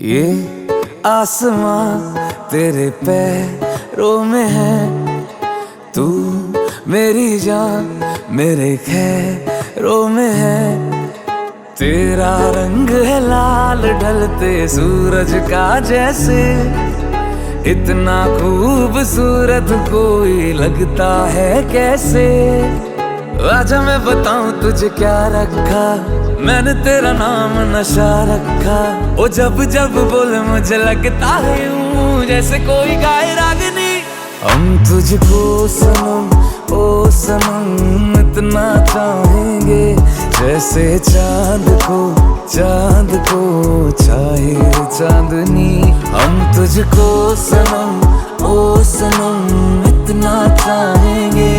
ये आसमां तेरे पैरों में है, तू मेरी जान मेरे खैरों में है। तेरा रंग है लाल ढलते सूरज का जैसे, इतना खूबसूरत कोई लगता है कैसे। आजा मैं बताऊं तुझे क्या रखा, मैंने तेरा नाम नशा रखा। ओ जब जब बोले मुझे लगता है यूं जैसे कोई गाए रागनी। हम तुझको सनम ओ सनम इतना चाहेंगे, जैसे चांद को चाहे चांदनी। हम तुझको सनम ओ सनम इतना चाहेंगे,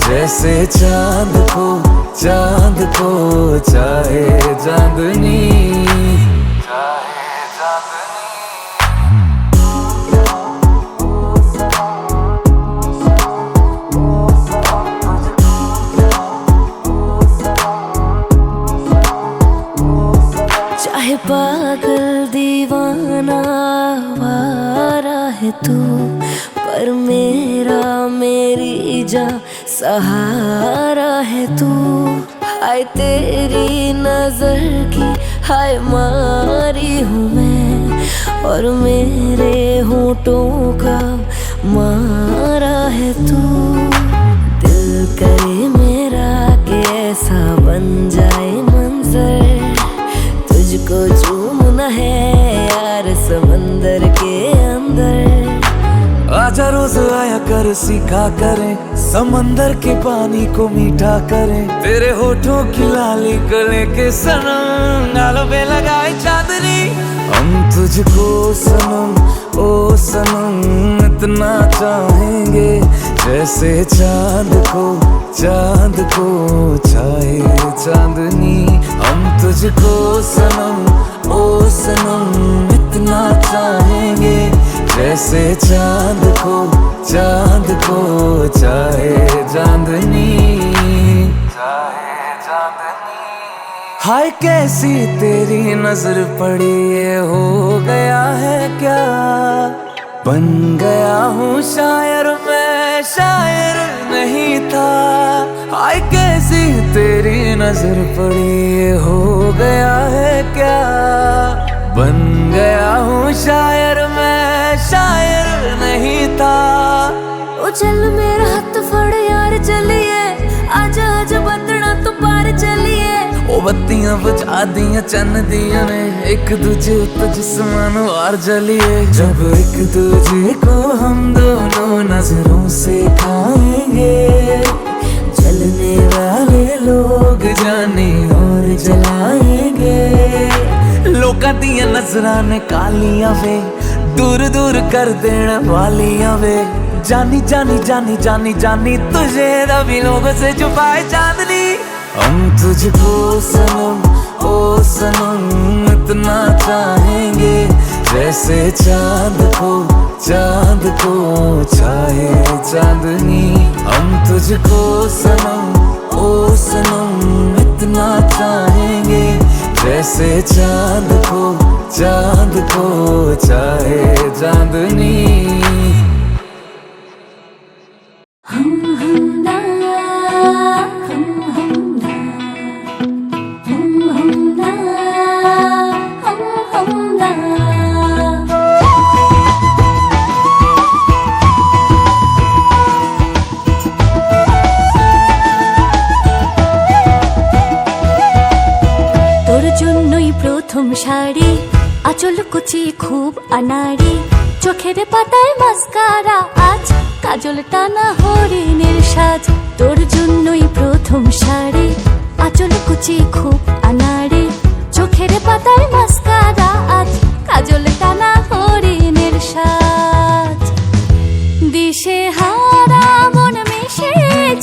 जैसे चांद को चाहे चांदनी। चाहे पागल दीवाना आवारा है तू, पर मेरी जान सहारा है तू। हाय तेरी नजर की हाय मारी हूँ मैं, और मेरे होठों का मारा है तू। दिल करे मेरा कि ऐसा बन जाए मंजर, तुझको चूमना है यार समंदर के अंदर। आजा रोज आया कर सीखा करें, समंदर के पानी को मीठा करें। तेरे होठों की लाली गले के सनम गालों पे लगाए चांदनी। हम तुझको सनम ओ सनम इतना चाहेंगे, जैसे चांद को चाहे चांदनी। हम तुझको सनम ओ सनम इतना चाहेंगे, जैसे चांद को चाहे चांदनी। हाय कैसी तेरी नजर पड़ी, ये हो गया है क्या। बन गया हूँ शायर मैं, शायर नहीं था। हाय कैसी तेरी नजर पड़ी, ये हो गया है क्या। बन गया हूँ शायर मैं, शायर नहीं था। ओ चल मेरा हाथ फड़ यार चलिए, आजा आजा बंदना तो पार चलिए। ओ बत्तियां बुझा दिया चन्न दिया ने, एक दूजे तो जिस्मान वार जलिए। जब एक दूजे को हम दोनों नजरों से खाएंगे, जलने वाले लोग जाने और जलाएंगे। लोका दिया नजरां ने कालियां वे, दूर दूर कर देने वालियां वे। जानी जानी जानी जानी जानी तुझे दबी लोगों से छुपाए चांदनी। हम तुझको सनम ओ सनम इतना चाहेंगे, जैसे चांद को चाहे चांदनी। हम तुझको सनम ओ सनम इतना चाहेंगे, जैसे चांद को चाहे चांदनी। প্রথম শাড়ি আঁচল কুচি খুব আনাড়ি, চোখের পাতায় মাস্কারা আজ কাজল টানা হরিণের সাজ। তোর জন্যই প্রথম শাড়ি আঁচল কুচি খুব আনাড়ি, চোখের পাতায় মাস্কারা আজ কাজল টানা হরিণের সাজ। দিশে হারা মন মিশে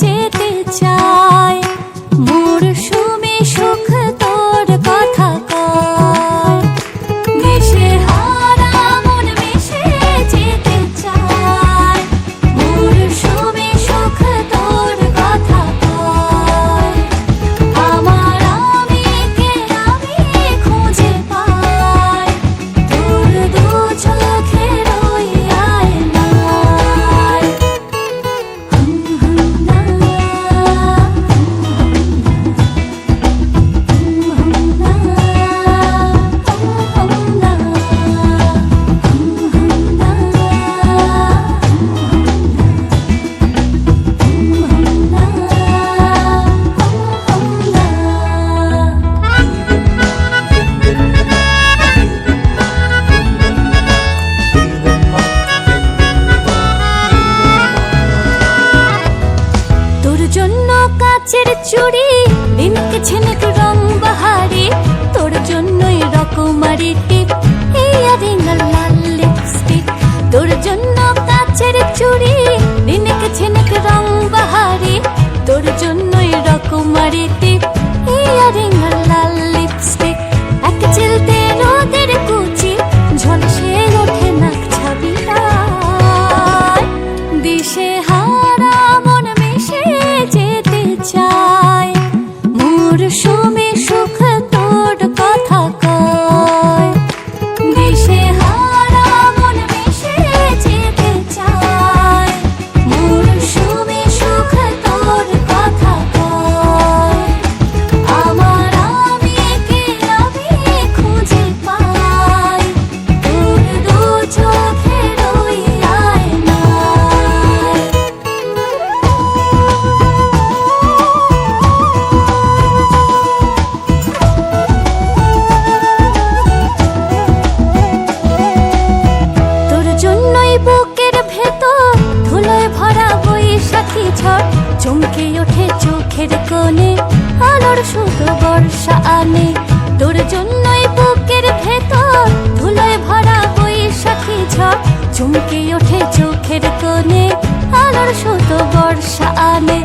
যেতে চায়, মোর সুমে সুখ তোর কথা কয়। দিশে হারা মন মিশে যেতে চায়, মোর সুমে সুখ তোর কথা কয়। আমার আমিকে আমি খুঁজে পাই। কাচের চুড়ি দিনকে ঝিনুক রং বাহারি তোর জন্যই রকমারি টিপ ইয়ারিং আর লাল লিপস্টিক তোর জন্য কাচের চুড়ি দিনকে ঝিনুক রং বাহারি তোর জন্যই রকমারি টিপ ইয়ারিং আর লাল লিপস্টিক এক চিলতে রোদের কুচি ঝলসে ওঠে নাক ছাবিটায় দিশে হারা মন মিশে যেতে চায় মোর সুমে সুখ তোর কথা কয় দিশে হারা মন মিশে যেতে চায় মোর সুমে সুখ তোর কথা কয় আমার আমিকে আমি খুঁজে পাই তোর দু চোখের ওই আয়নায় তোর জন্যই বুকের ভেতর ধুলোয় ভরা বৈশাখী ঝড় চমকে ওঠে চোখের কোণে আলোর শুধু বর্ষা আনে তোর জন্যই বুকের ভেতর ধুলোয় ভরা বৈশাখী ঝড় চমকে ওঠে চোখের কোণে আলোর শুধু বর্ষা আনে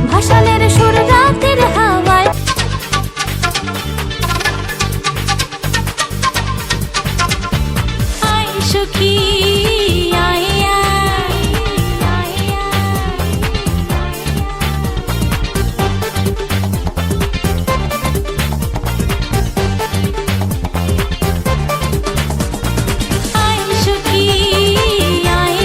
ভাসানের সুর রাতের হাওয়ায় আয় সখী আয় আয় সখী আয়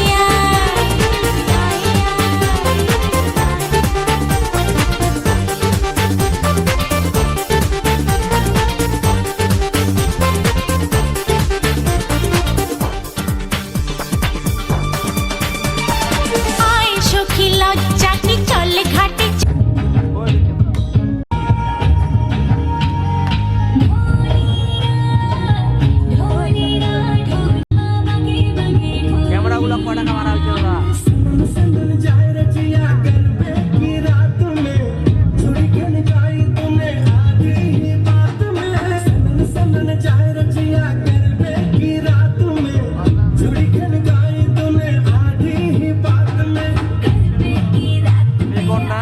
আয় সখী লজ্জা কি চলে ঘাটে ক্যামেরাগুলো কটা ক্যামেরা হচ্ছে ওরা এই কোনটা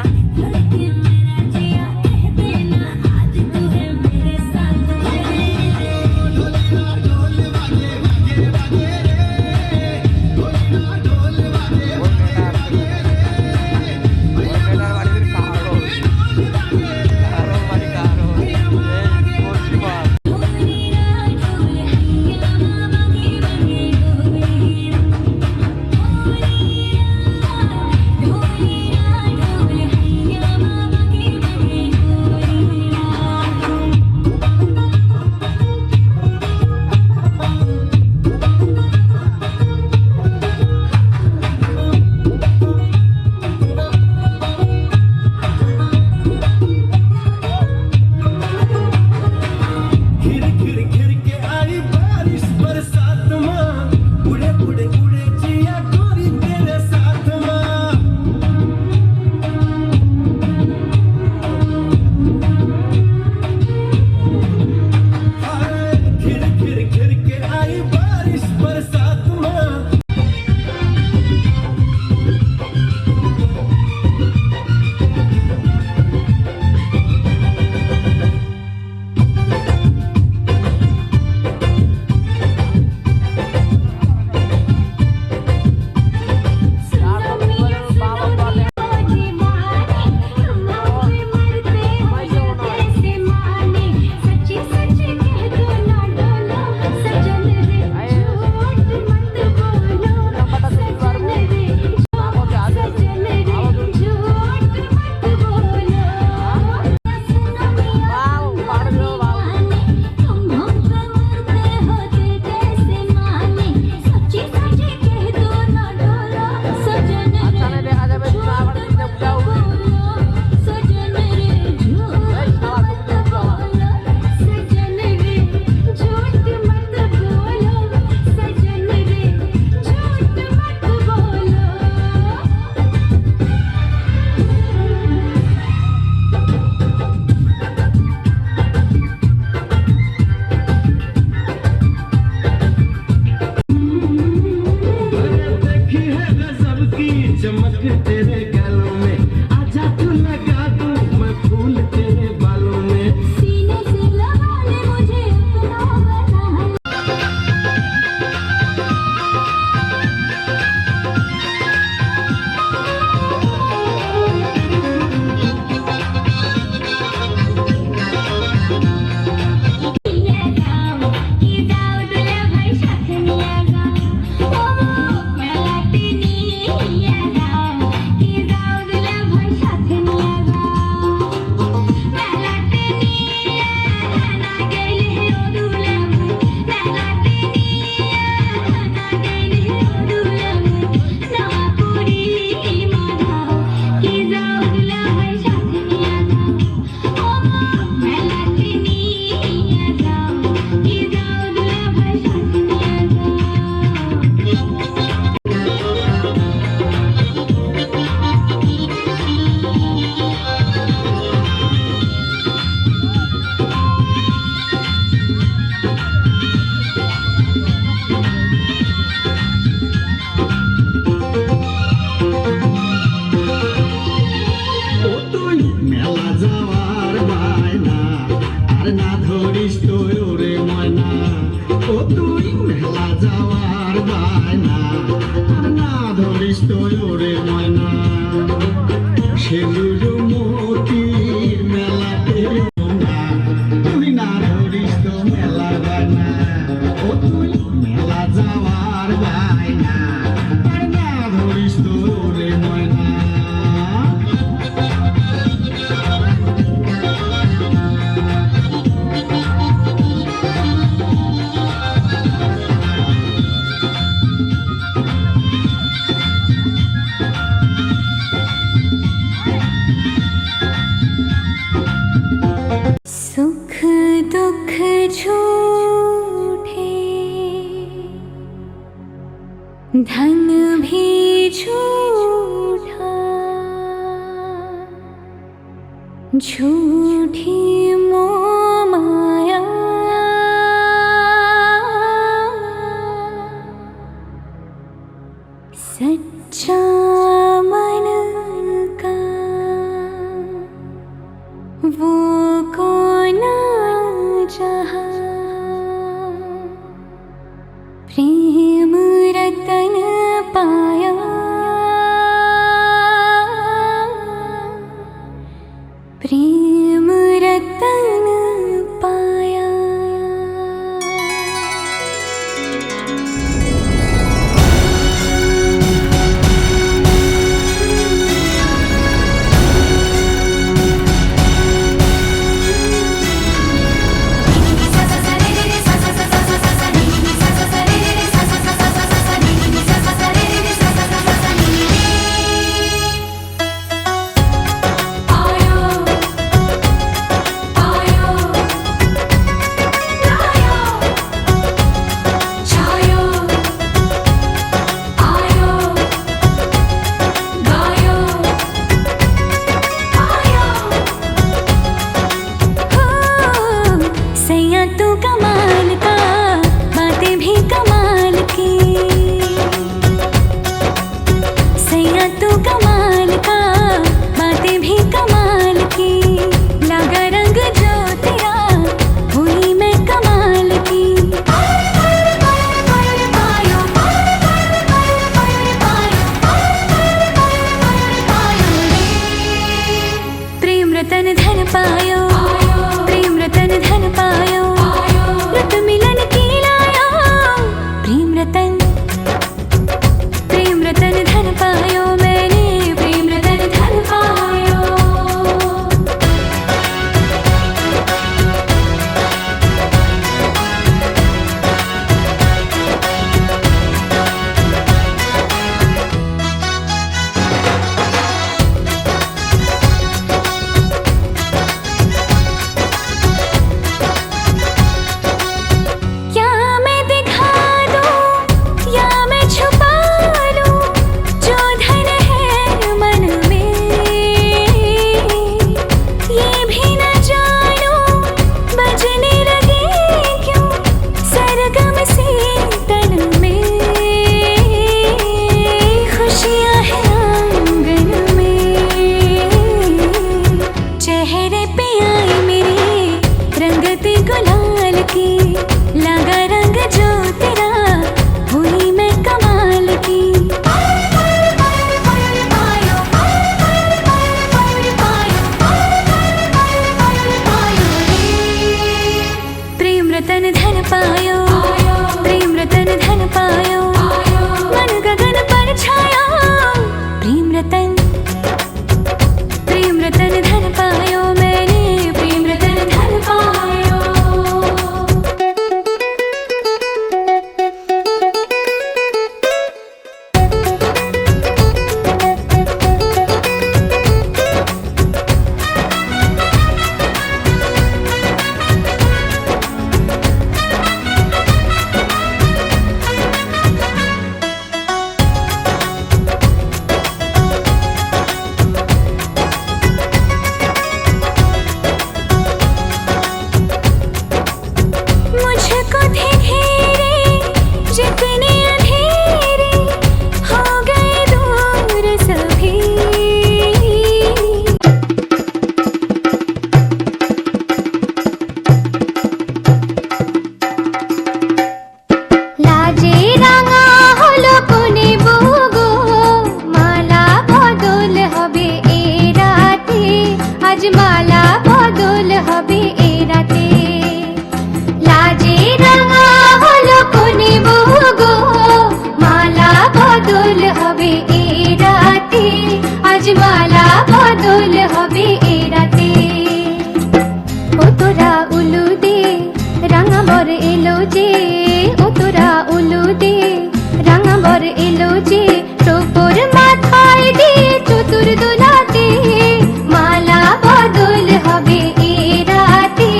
चमक तेरे गलों में, आजा तू लगा दूं मैं फूल तेरे बालों में। सीने से लगा ले मुझे अपना बना ले। सुख दुख झूठे, धन भी झूठा, झूठी मोह माया, सच्चा मन का वो कौन जहाँ, प्रेम रतन पाया, प्रेम रतन पाया। प्रेम रतन धन पायो मैंने। বদল হবে এই রাতে, আজ মালা বদল হবে এই রাতে। ও তোরা উলু দে রাঙাবর এলো যে, ও তোরা উলু দে রাঙাবর এলো যে, টোপর মাথায় দিয়ে চতুর দোলাতে, মালা বদল হবে এই রাতে,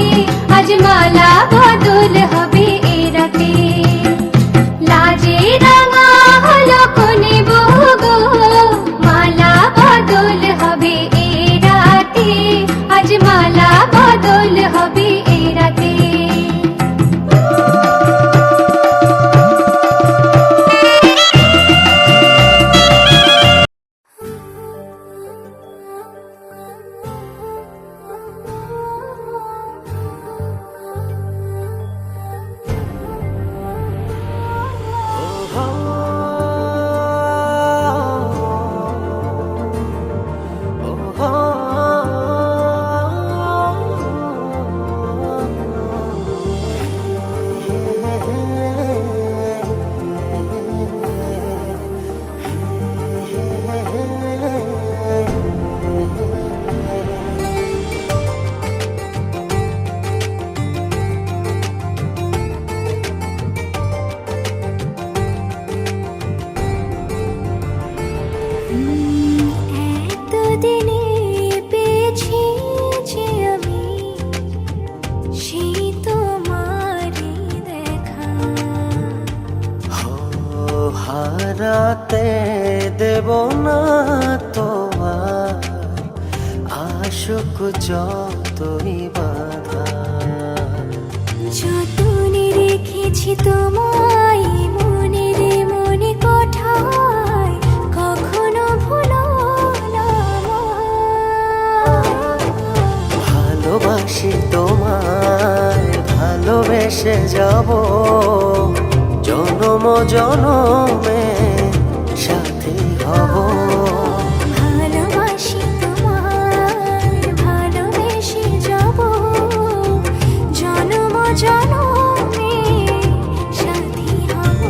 আজ মালা বদল হবে এই রাতে। লাজে রাঙা হলো কোনে বহু গো, মালা বদল হবে এই রাতে, আজ মালা বদল হবে এই রাতে। এতদিনে পেয়েছি যে আমি সেই তোমারই দেখা, হারাতে দেব না তোমার আশুক যতই বাধা। যতনে রেখেছি তোমায় মনের মনে কোঠায়, কখনো ভুলো না আমায়। ভালোবাসি তোমায় ভালোবেসে যাব, জনম জনমে সাথী হব। ভালোবাসি তোমায় ভালোবেসে যাব, জনম জনমে সাথী হব।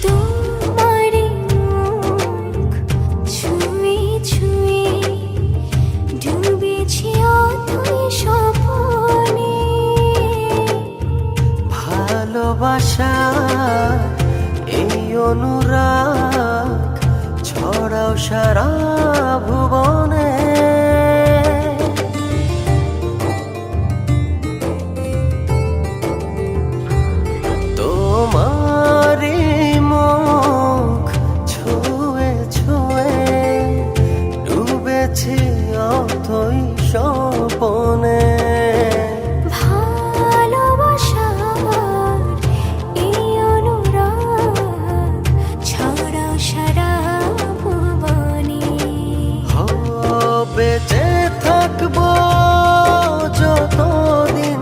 তোমারই মুখ ছুঁয়ে ছুঁয়ে ডুবেছি অথই স্বপ্নে। ভালোবাসা এই অনুরাগ ছড়াও সারা ভুবনে। তোমারই মুখ ছুঁয়ে ছুঁয়ে ডুবেছি অথই স্বপনে। ভালোবাসার এই অনুরাগ ছড়াও সারা ভুবনে। বেঁচে থাকবো যতদিন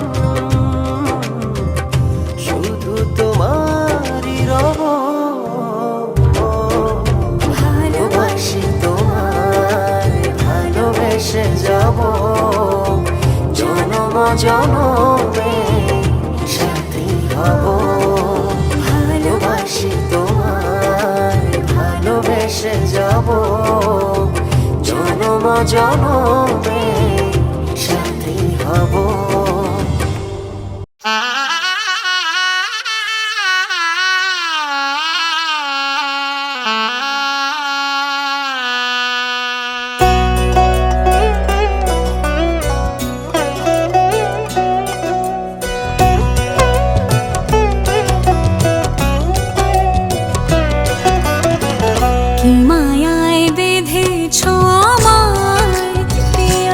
শুধু তোমারই রব। ভালোবাসি তোমায় ভালোবেসে যাব, জনম জনমে সাথী হব। ভালোবাসি তোমায় ভালোবেসে যাব, জনম জনমে সাথী হব। কি মায়ায় বেঁধেছ আমায় প্রিয়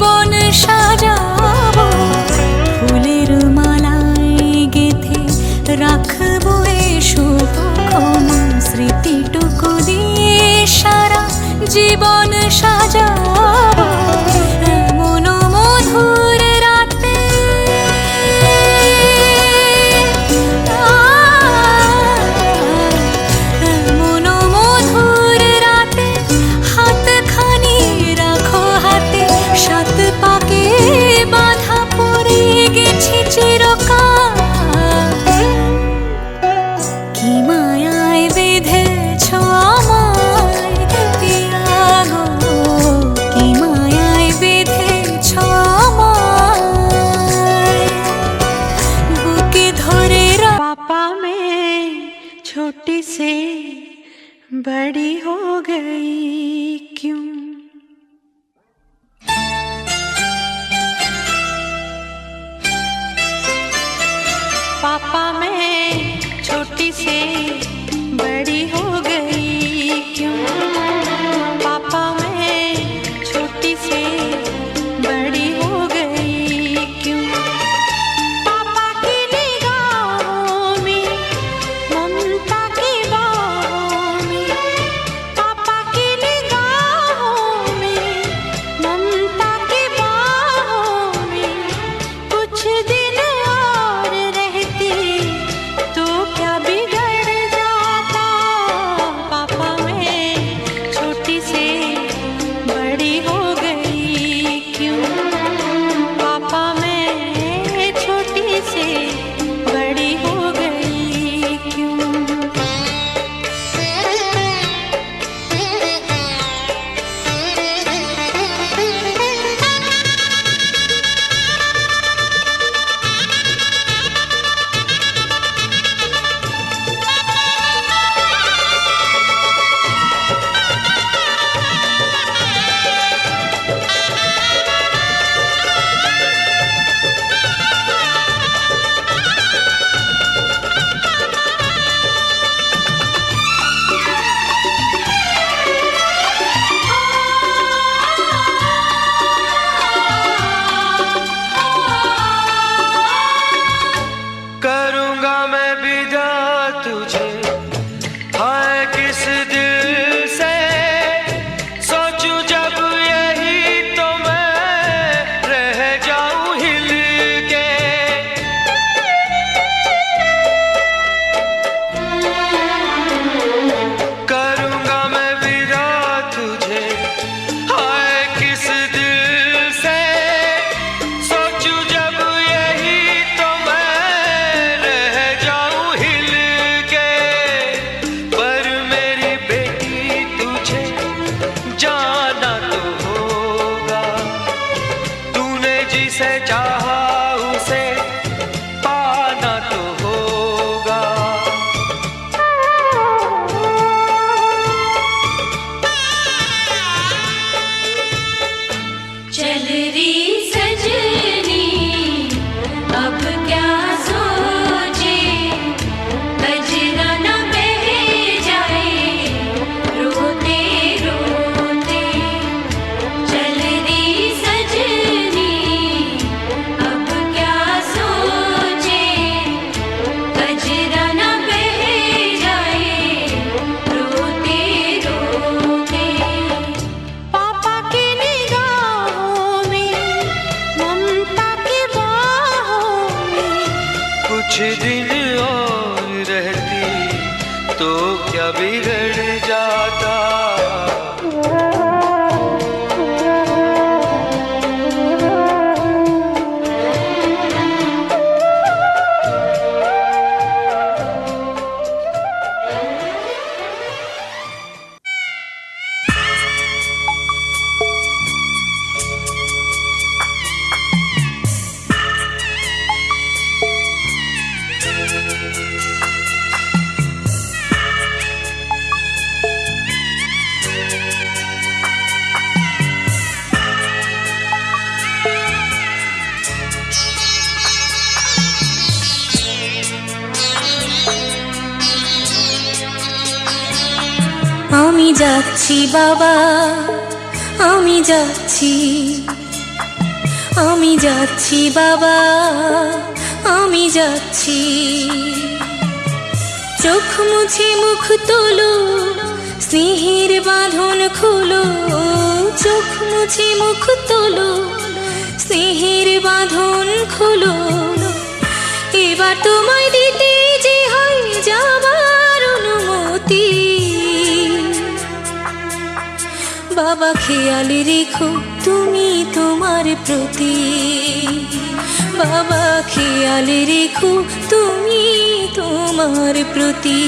জীবন সাজাবো ফুলের মালায় গেথে রাখবো এ শুভক্ষণ স্মৃতিটুকু দিয়ে সারা জীবন সাজাবো এমন মধুর রাতে এমন মধুর রাতে হাতখানি রাখো হাতে সাত পাকে বাঁধা পড়ে গেছি চিরকাল কি মায়ায় বেঁধেছ আমায় পিয়া গো কি মায়ায় বেঁধেছ আমায় বুকে ধরে पापा मैं छोटी से बड़ी हो गई क्यों पापा मैं छोटी से बड़ी हो गई क्यों पापा मैं छोटी से बड़ी हो गई क्यों पापा की निगाहों में ममता की बाहों में पापा की निगाहों में ममता की बाहों में कुछ दिन और रहती तो क्या बिगड़ जाता पापा मैं छोटी से बड़ी हो गई क्यों पापा मैं छोटी से बड़ी हो गई क्यों करूंगा मैं विदा तुझे हाय किस दिल से सोचूं जब यही तो मैं रह जाऊं हिल के करूंगा मैं विदा तुझे हाय किस दिल से सोचूं जब यही तो मैं रह जाऊं हिल के पर मेरी बेटी तुझे जाना तो होगा तूने जिसे चाहा उसे पाना तो होगा चल री सजनी अब क्या सोचे कजरा न बह जाए रोते रोते चल री सजनी अब क्या सोचे कजरा न बह जाए रोते रोते पापा की निगाहों में ममता की बाहों में कुछ दिन और रहती तो क्या बिगड़ जाता আমি যাচ্ছি বাবা আমি যাচ্ছি আমি যাচ্ছি বাবা, আমি যাচ্ছি। চোখ মুছে মুখ তোলো, স্নেহের বাঁধন খোলো। চোখ মুছে মুখ তোলো, স্নেহের বাঁধন খোলো। এবার তোমায় দিতে যে হয় যাবার অনুমতি। বাবা খেয়াল রেখো তুমি তোমার প্রতি। বাবা খেয়াল রেখো তুমি তোমার প্রতি।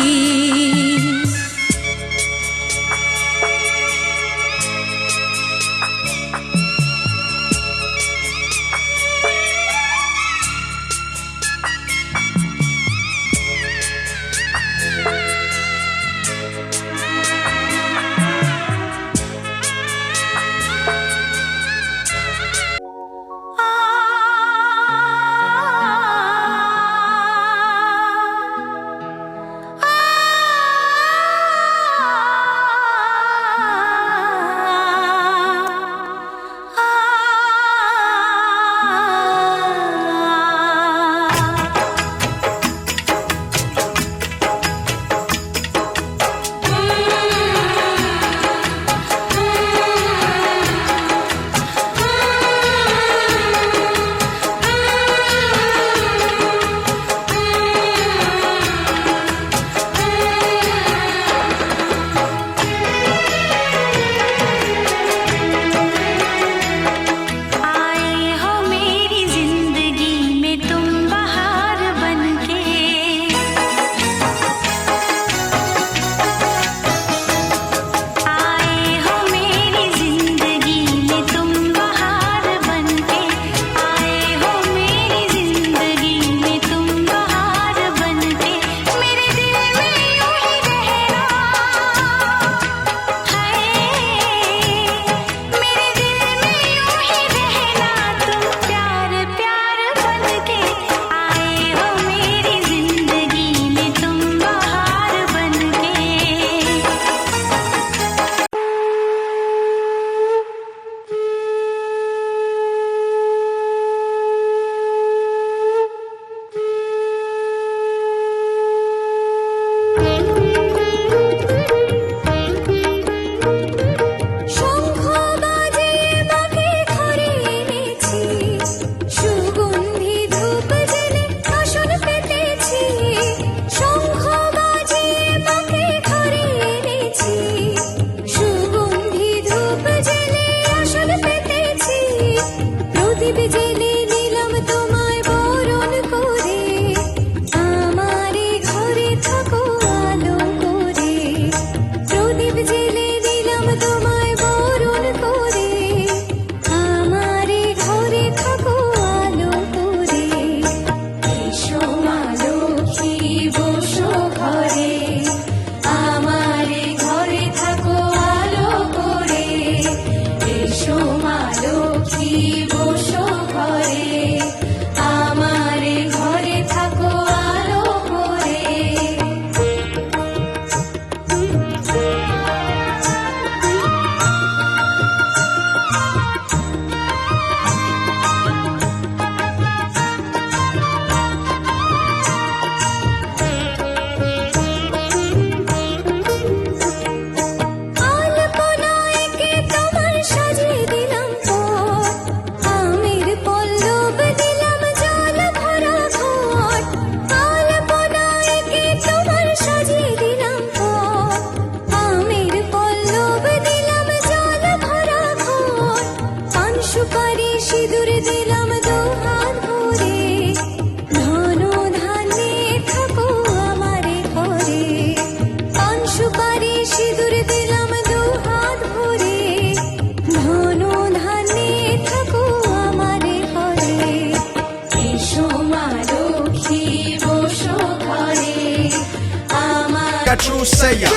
True sayer.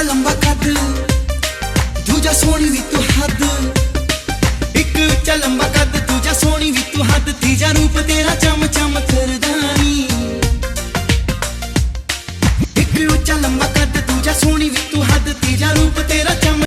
लंबा कद दूजा सोनी भी तू हद एक चा लंबा कद दूजा सोनी भी तू हद तीजा रूप तेरा चम चम करदानी फिर उच्चा लंबा कद दूजा सोनी भी तू हद तीजा रूप तेरा चम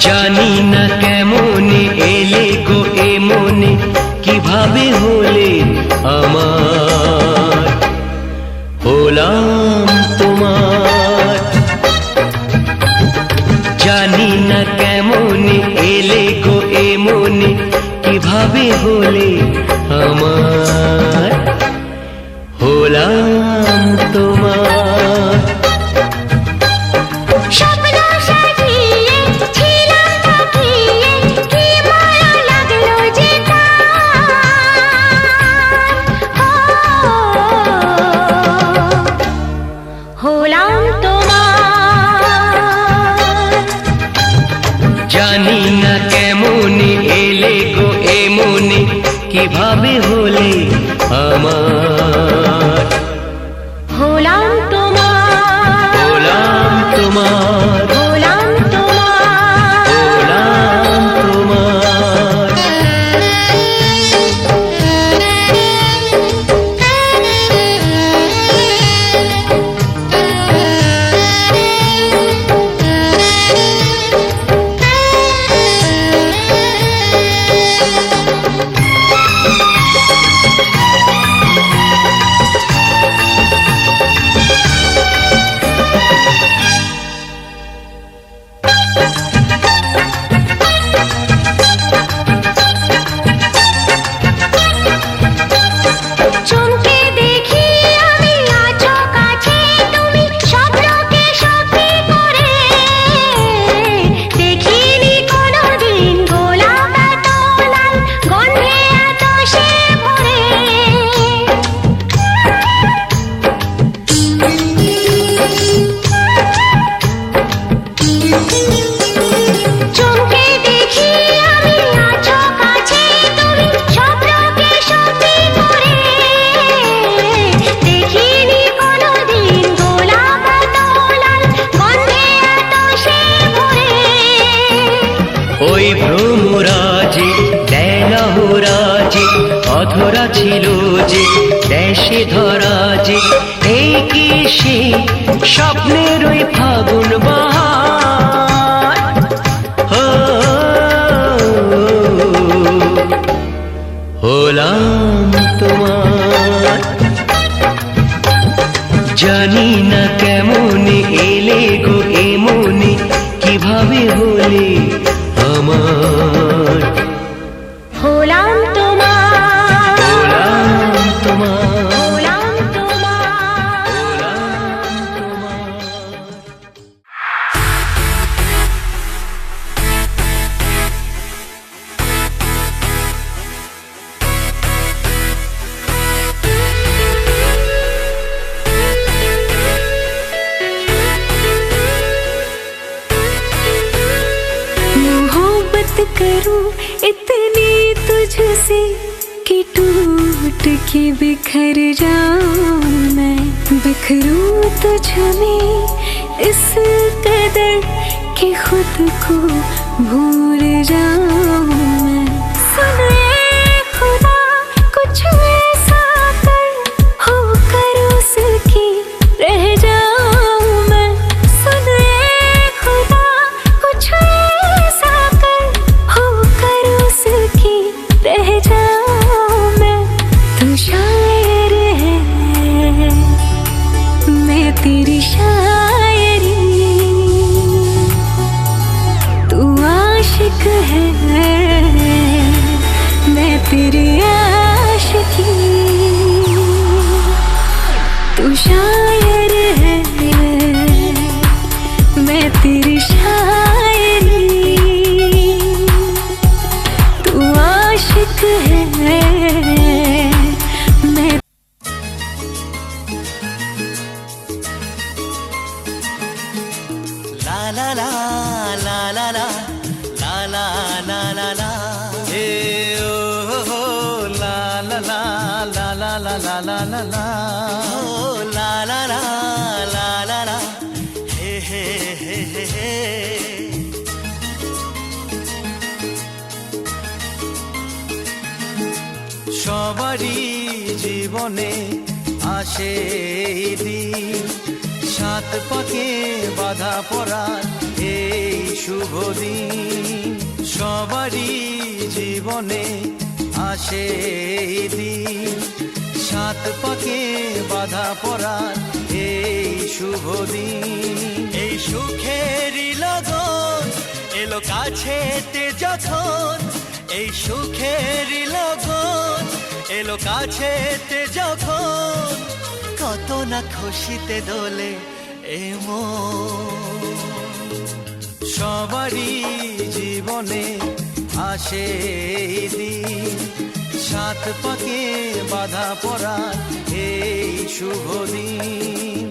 জানি না কেমনে এলে গো এ মনে কিভাবে হলে আমার হলাম তোমার জানি না কেমনে এলে গো এ মনে কিভাবে হলে আমার হলাম তোমার জানি না কেমনে এলে গো এ মনে কিভাবে হলে আমার হলাম তোমার হলাম তোমার হলাম তোমার হলাম তোমার ওই ভ্রমরাজে দেলাহরাজে অধরা ছিল যে দেশে ধরা যে এই কি সে স্বপ্নের ওই ফাগুন বাহার হলাম তোমার জানি না কেমনে এলে গো এ মনে কিভাবে হলে আমার হলাম তোমার হলাম তোমার হলাম তোমার হলাম তোমার मोहब्बत करूं इतनी तुझसे कि टूट के बिखर जाऊं मैं बिखरूं तुझ में इस कदर कि खुद को भूल जाऊं मैं सुन ए खुदा कुछ ऐसा कर होकर उसकी रह जाऊं मैं सुन ए खुदा कुछ ऐसा कर होकर उसकी रह जाऊं मैं तू शायर है मैं तेरी शायरी तू आशिक है मैं तेरी आशिकी तू शायर है, मैं तेरी शायरी, तू आशिक है, मैं ला ला ला ला ला ला ला ला ला ला ला ए ओ हो ला ला ला ला ला ला ला ला ला ला ओ ला ला ला ला ला ला हे हे हे हे हे সবারই জীবনে আসে এই দিন, সাত পাকে বাধা পড়ার এই শুভ দিন। সবারই জীবনে আসে এই দিন, সাত পাকে বাধা পড়ার এই শুভ দিন। এই সুখেরই লগন এলো কাছেতে যখন, এই সুখেরই লগন এলো কাছেতে যখন, কত না খুশিতে দোলে এ মন। সবারই জীবনে আসে এই দিন, সাত পাকে বাধা পড়ার এই শুভ দিন।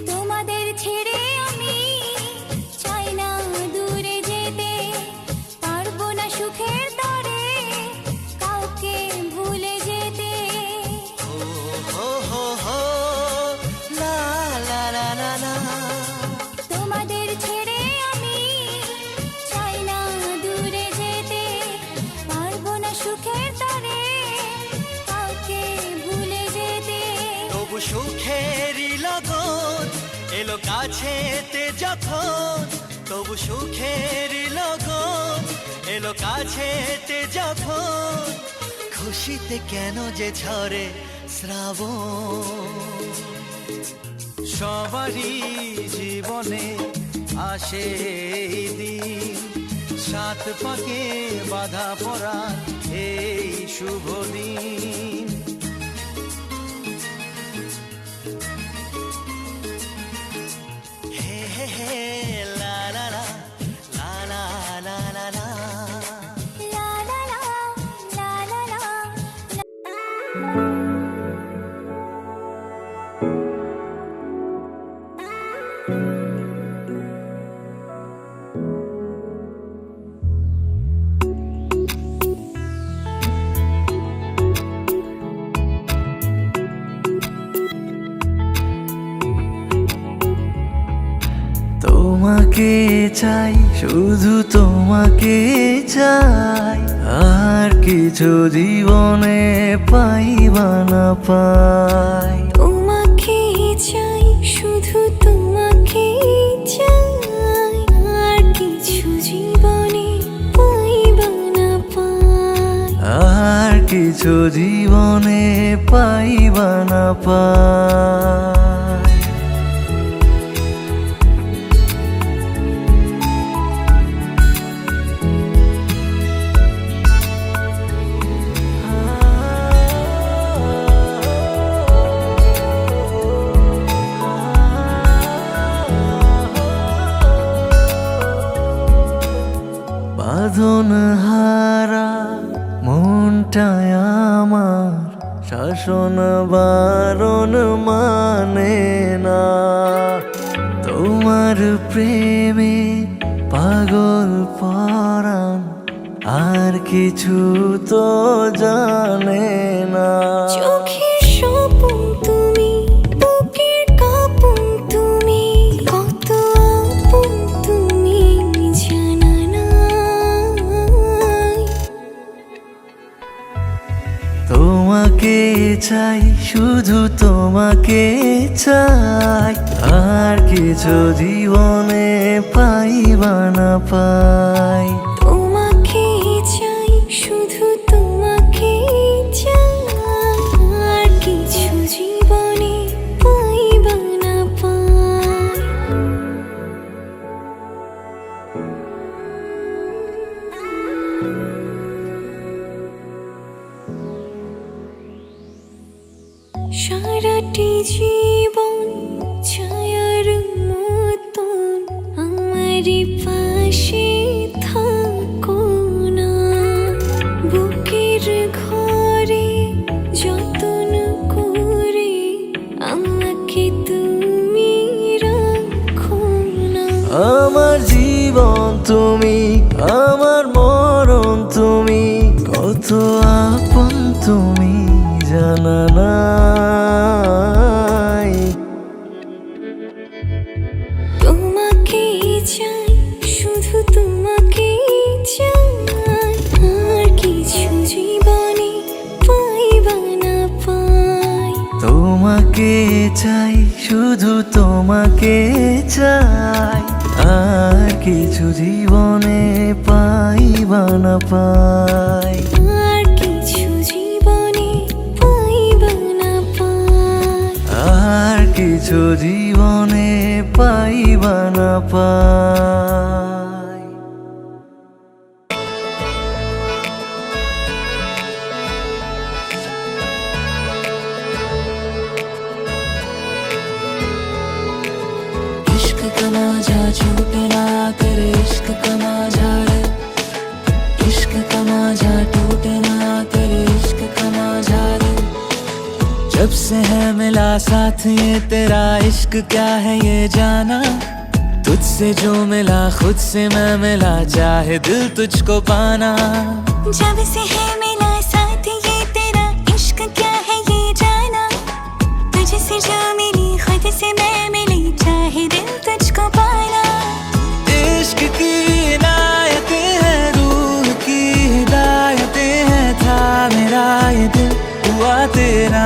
তোমাদের ছেড়ে আমি চাই না দূরে যেতে, পারবো না সুখের তরে কাউকে ভুলে যেতে। হো হো হো হো লা লা লা লা লা। তোমাদের ছেড়ে আমি চাই না দূরে যেতে, পারবো না সুখের তরে কাউকে ভুলে যেতে। তবু সুখেরই লগন এলো কাছেতে যখন, তবু সুখেরই লগন এলো কাছেতে যখন, খুশিতে কেন যে ঝরে শ্রাবণ। সবারই জীবনে আসে এই দিন, সাত পাকে বাধা পড়ার এই শুভ দিন। হে হে হে লা লা লা লা লা লা লা লা। লা লা লা লা লা লা। তোমাকে চাই, শুধু তোমাকে চাই, আর কিছু জীবনে পাইবা না পাই। তোমাকে চাই, শুধু তোমাকে চাই, আর কিছু জীবনে পাইবা না পাই। আর কিছু জীবনে পাইবা না পাই। বাঁধন হারা মনটায় আমার, শাসন বারণ মানে না। তোমার প্রেমে পাগল পরাণ, আর কিছু তো জানে না। চোখের স্বপন তুমি, বুকের কাঁপন তুমি, কত আপন তুমি জানা নাই। তোমাকে চাই শুধু তোমাকে চাই, আর কিছু জীবনে পাই বা না পাই। তোমাকে চাই শুধু তোমাকে চাই, আর কিছু জীবনে পাই বা না পাই। সারাটি জীবন ছায়ার মতন আমারই পাশে থাকো না, বুকের ঘরে যতন করে আমাকে তুমি রাখো না। আমার জীবন তুমি, আমার মরণ তুমি, কত আপন তুমি জানা নাই। তোমাকে চাই শুধু তোমাকে চাই, আর কিছু জীবনে পাই বা না পাই। তোমাকে চাই শুধু তোমাকে চাই, আর কিছু জীবনে পাই বা না পাই। আর কিছু জীবনে পাই বা না পাই। আর কিছু জীবনে পাই বা না পাই। इश्क का मांझा छूटे ना करे, इश्क का मांझा रे, इश्क का मांझा टूटे ना करे, इश्क का मांझा रे। जब से है मिला साथ ये तेरा, इश्क क्या है ये जाना, तुझसे जो मिला खुद से मैं मिला, चाहे दिल तुझको पाना। जब से है मिला साथ ये तेरा, इश्क क्या है ये जाना, तुझसे जो मिली खुद से मैं मिली, चाहे दिल तुझको पाना। इश्क की इनायतें हैं, रूह की हिदायतें हैं, था मेरा ये दिल हुआ तेरा।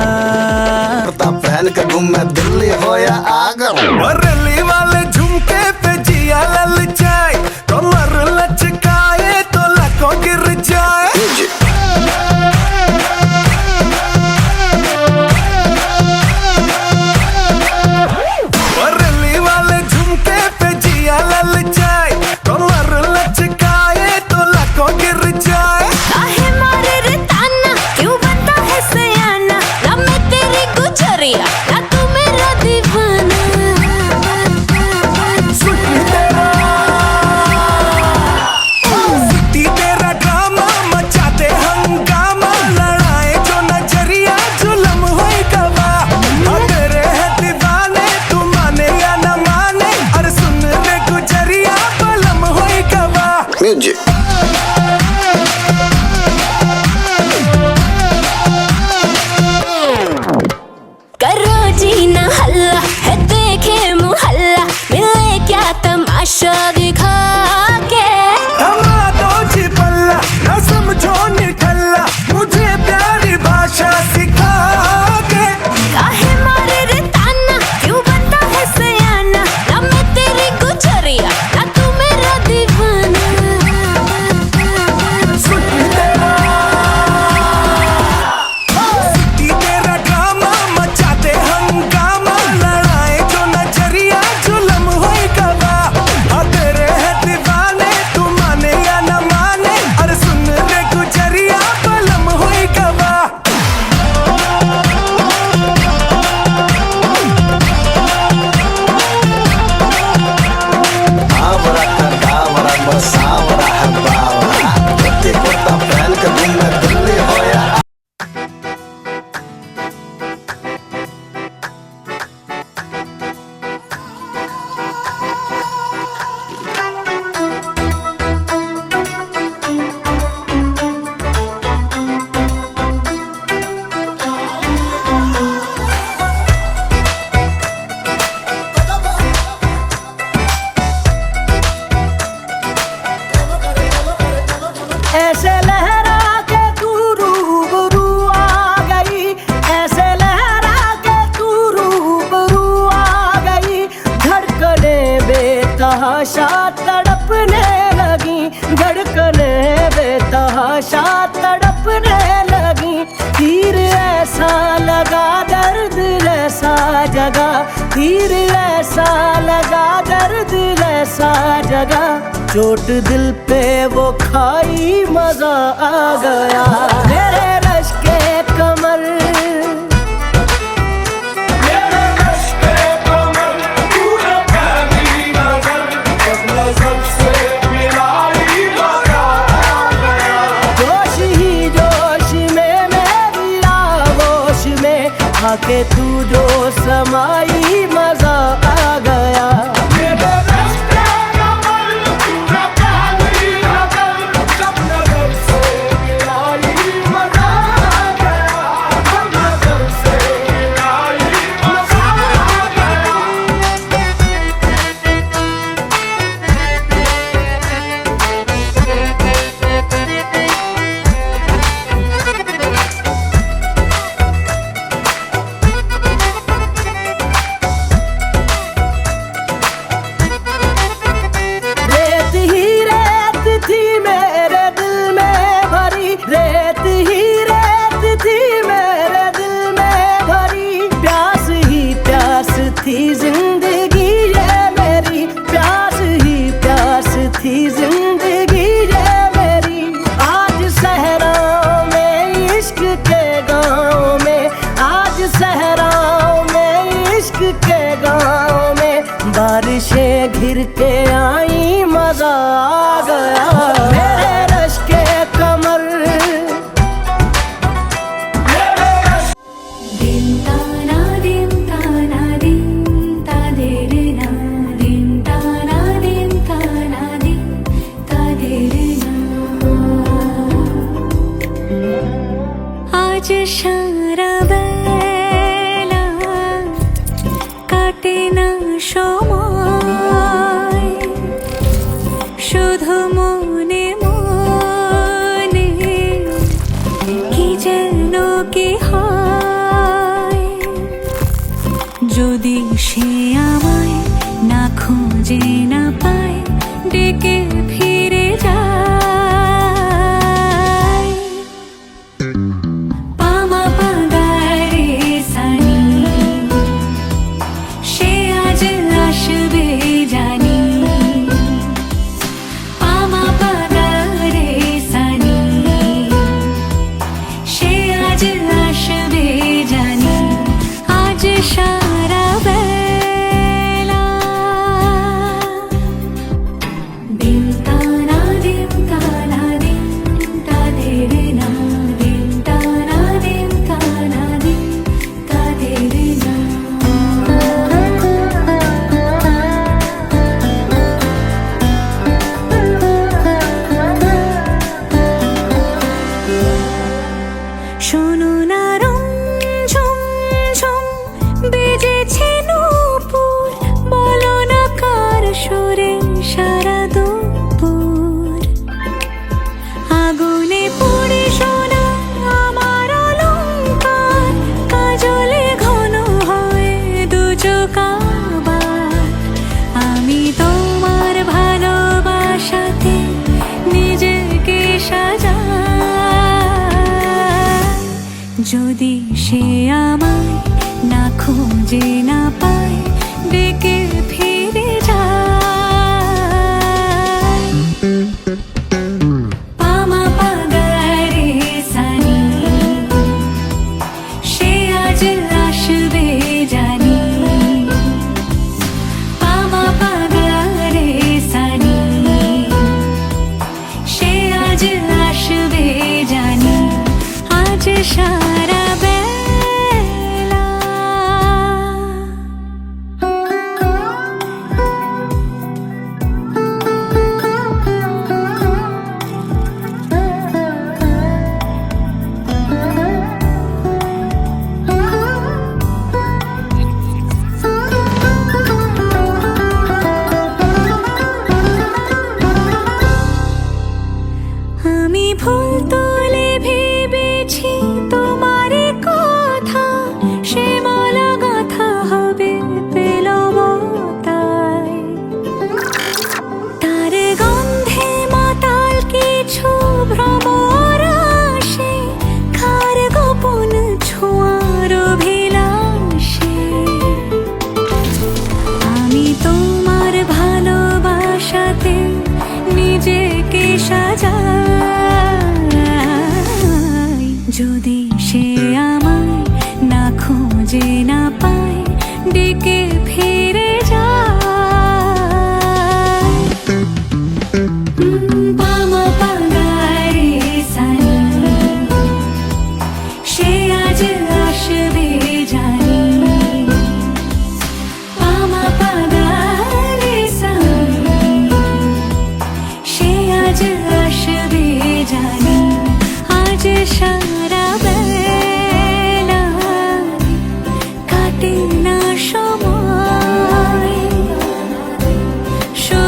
पहन के घूम मैं दिल्ली हो या आगरा, रली वाले झुमके पे जिया ललचाए, कमर लचकाए तो लाखों गिर जाए। रली वाले झुमके पे जिया ललचाए, कमर लचकाए तो लाखों गिर जाए। काहे मारे रे ताना, क्यों बनता है सयाना, ना मैं तेरी गुजरिया ना तू मेरा दीवाना। बेतहाशा तड़पने लगी, धड़कने बेतहाशा तड़पने लगी। तीर ऐसा लगा दर्द ऐसा जगा, तीर ऐसा लगा दर्द ऐसा जगा। चोट दिल पे वो खाई मजा आ गया। मेरे रश के कमर, जोश ही जोश में मेरी आगोश में आके तू जो समाई मजा आ गया। थी जिंदगी ये मेरी, प्यास ही प्यास थी जिंदगी ये मेरी। आज सहराओं में इश्क के गाँव में, आज सहराओं में इश्क के गाँव में बारिशें घिर के आई मजा आ गया। मेरे रश के कमर, आज সারা বেলা কাটে না সময়, শুধু মনে মনে কি যেন কি হয়। যদি সে আমায় না খুঁজে না পায়, ডেকে ফিরে যায়। শোনো না রঞ্ঝম ঝম বেজেছে নূপুর, বলো না কার সুরে সারা দুপুর। আগুনে পড়ে সোনা আমার অলংকার, কাজলে ঘন হয় দু চোখ আবার। আমি তোমার ভালোবাসাতে নিজেকে সাজাই। যদি সে আমায় না খুঁজে না পায়, ডেকে ফিরে যায়। পামা পাগারে সানি, সে আজ আসবে জানি। পামা পাগারে সানি, সে আজ আসবে জানি। আজ সারা বেলা আমি ভুল তোলে ভেবেছি তোমার কথা, সে মালা গাথা হবে পেলবতায়।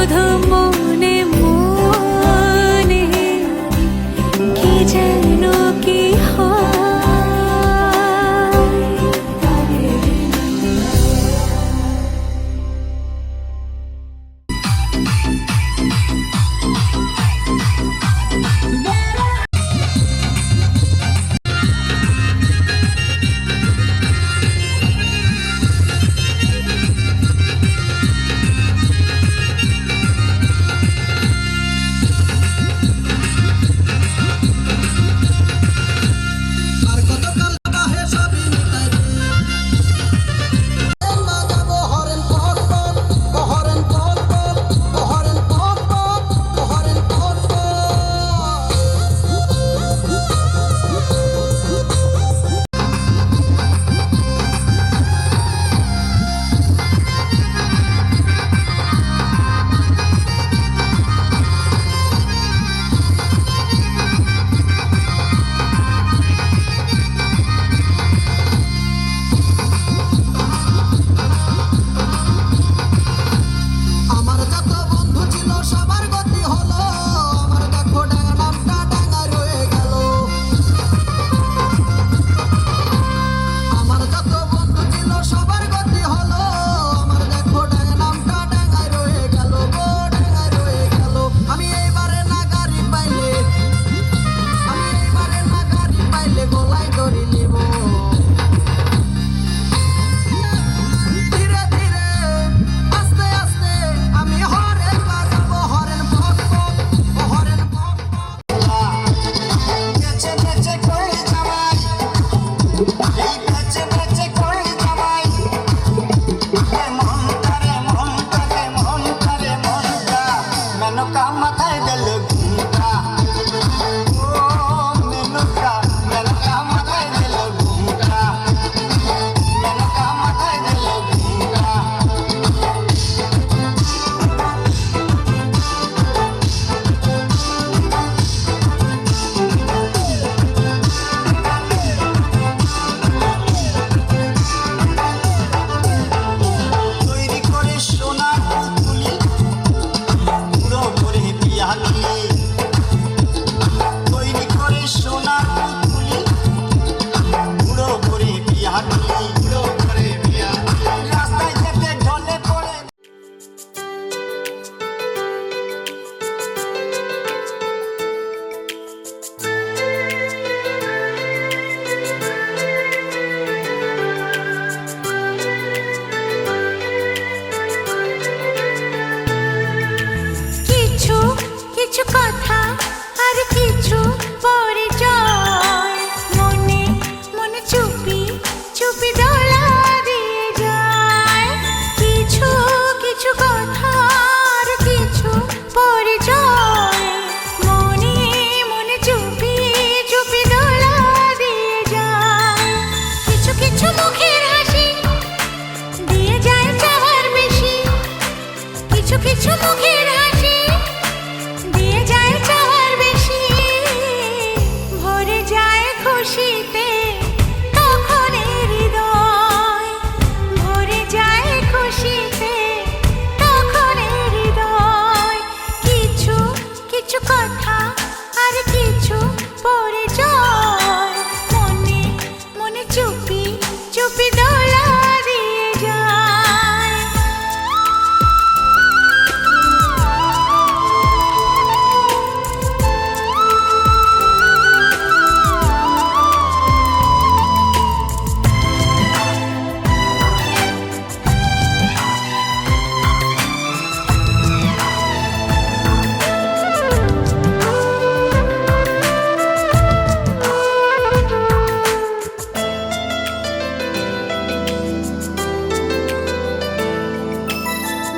শুধু মনে মনে কি যেন কি হয়। কিছু কথা আর কিছু পরিচয় মনে মনে চুপি চুপি দোলা দিয়ে যায়। কিছু কিছু কথা আর কিছু পরিচয় মনে মনে চুপি চুপি দোলা দিয়ে যায়। কিছু কিছু মুখের হাসি দিয়ে যায় চাওয়ার বেশি, কিছু কিছু মুখের হাসি দিয়ে যায় চাওয়ার বেশি। ভরে যায় খুশিতে তখন হৃদয়, ভরে যায় খুশিতে তখন হৃদয়। কিছু কিছু কথা আর কিছু পরিচয় মনে মনে চুপি চুপি দোলা দিয়ে যায়।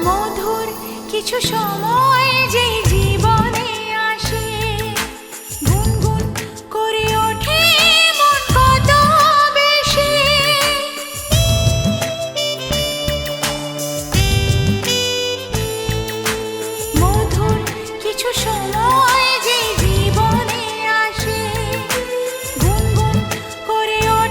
মধুর কিছু সময় যে জীবনে আসে, গুনগুন করে ওঠে মন কত বেশি। মধুর কিছু সময়